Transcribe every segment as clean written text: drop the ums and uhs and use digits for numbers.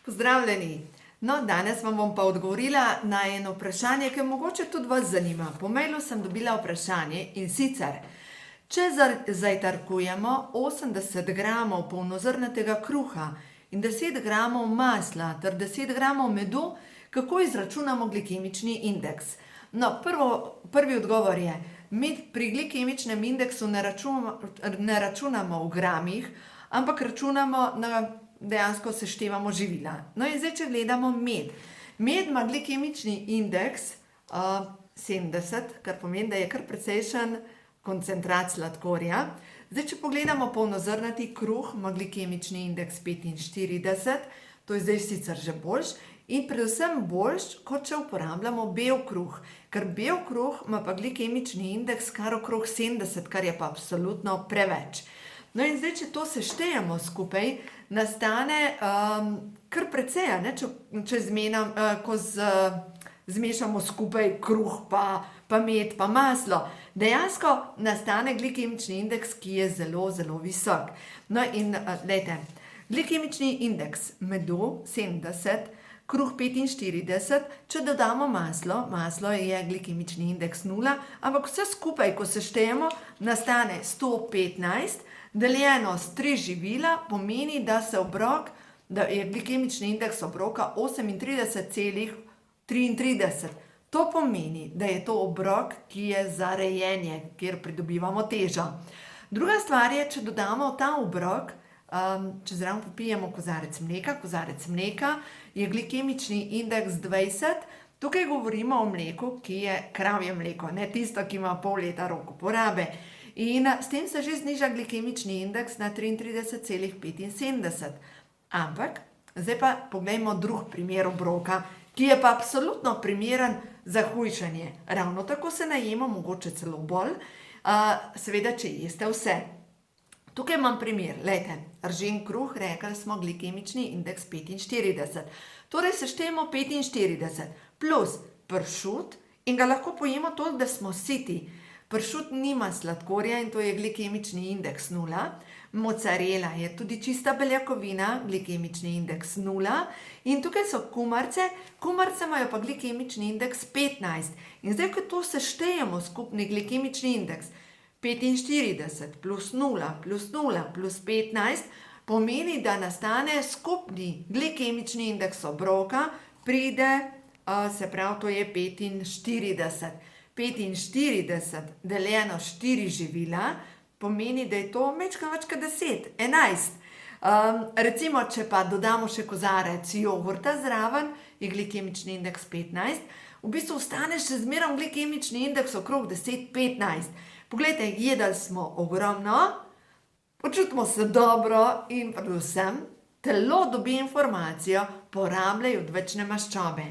Pozdravljeni! No, danes vam bom pa odgovorila na eno vprašanje, ki mogoče tudi vas zanima. Po mailu sem dobila vprašanje in sicer, če zajtrkujemo 80 gramov polnozrnatega kruha in 10 gramov masla ter 10 gramov medu, kako izračunamo glikemični indeks? No, prvi odgovor je, mi pri glikemičnem indeksu ne računamo v gramih, ampak računamo dejansko seštevamo živila. No in zdaj, če gledamo med. Med ima glikemični indeks 70, kar pomeni, da je kar precejšen koncentrat sladkorja. Zdaj, če pogledamo polnozrnati kruh, ima glikemični indeks 45, to je zdaj sicer že boljš, in predvsem boljš, kot če uporabljamo bel kruh, ker bel kruh ima pa glikemični indeks kar okrog 70, kar je pa absolutno preveč. No in zdaj, če to seštejemo skupaj, nastane kar precej, če zmešamo skupaj kruh, pa med, pa maslo. Dejansko nastane glikemični indeks, ki je zelo, zelo visok. No in glejte, glikemični indeks medu 70, kruh 45, če dodamo maslo je glikemični indeks 0, ampak vse skupaj, ko seštejemo, nastane 115, deljeno s 3 živila, pomeni, da je glikemični indeks obroka 38,33. To pomeni, da je to obrok, ki je za rejenje, kjer pridobivamo težo. Druga stvar je, če dodamo ta obrok, če zraven popijemo kozarec mleka, je glikemični indeks 20. Tukaj govorimo o mleku, ki je kravje mleko, ne tisto, ki ima pol leta rok uporabe. In s tem se že zniža glikemični indeks na 33,75. Ampak, zdaj pa poglejmo drug primer obroka, ki je pa absolutno primeren za hujšanje. Ravno tako se najemo, mogoče celo bolj, seveda, če jeste vse. Tukaj imam primer, glejte, ržen kruh, rekli smo glikemični indeks 45. Torej seštejemo 45 plus pršut in ga lahko pojemo toliko, da smo siti. Pršut nima sladkorja in to je glikemični indeks 0. Mocarela je tudi čista beljakovina, glikemični indeks 0. In tukaj so kumarice imajo pa glikemični indeks 15. In zdaj, ko to seštejemo skupni glikemični indeks 45 plus 0 plus 0 plus 15, pomeni, da nastane skupni glikemični indeks obroka, pride, se pravi, to je 45. 45 deljeno 4 živila, pomeni, da je to majčkeno več kot 10, 11. Recimo, če pa dodamo še kozarec jogurta zraven, je glikemični indeks 15, v bistvu ostane še zmeraj glikemični indeks okrog 10, 15. Poglejte, jedli smo ogromno, počutimo se dobro in predvsem telo dobi informacijo, porabljajo odvečne maščobe.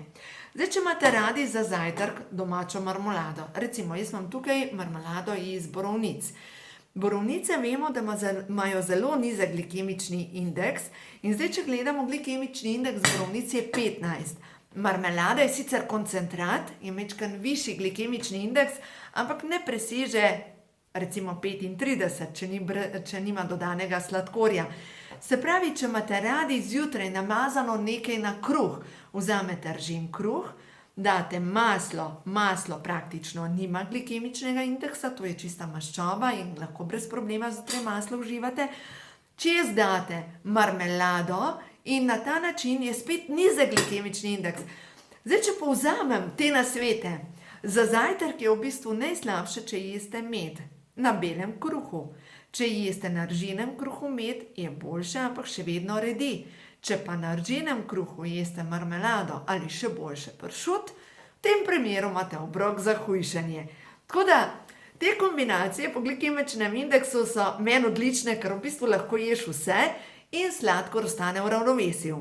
Zdaj, če imate radi za zajtrk domačo marmelado, recimo, jaz imam tukaj marmelado iz borovnic. Borovnice vemo, da imajo zelo nizek glikemični indeks in zdaj, če gledamo glikemični indeks borovnic je 15. Marmelada je sicer koncentrat, je majčkeno višji glikemični indeks, ampak ne preseže recimo 35, če nima dodanega sladkorja. Se pravi, če imate radi zjutraj namazano nekaj na kruh, vzamete ržen kruh, date maslo praktično nima glikemičnega indeksa, to je čista maščoba in lahko brez problema zjutraj maslo uživate. Čez date marmelado in na ta način je spet nizek glikemični indeks. Zdaj, če povzamem te nasvete, za zajtrk je v bistvu najslabše, če jeste med na belem kruhu. Če jeste na rženem kruhu med, je boljše, ampak še vedno redi. Če pa na rženem kruhu jeste marmelado ali še boljše pršut, v tem primeru imate obrok za hujšanje. Tako da, te kombinacije po glikemičnem indeksu so meni odlične, ker v bistvu lahko ješ vse in sladkor ostane v ravnovesju.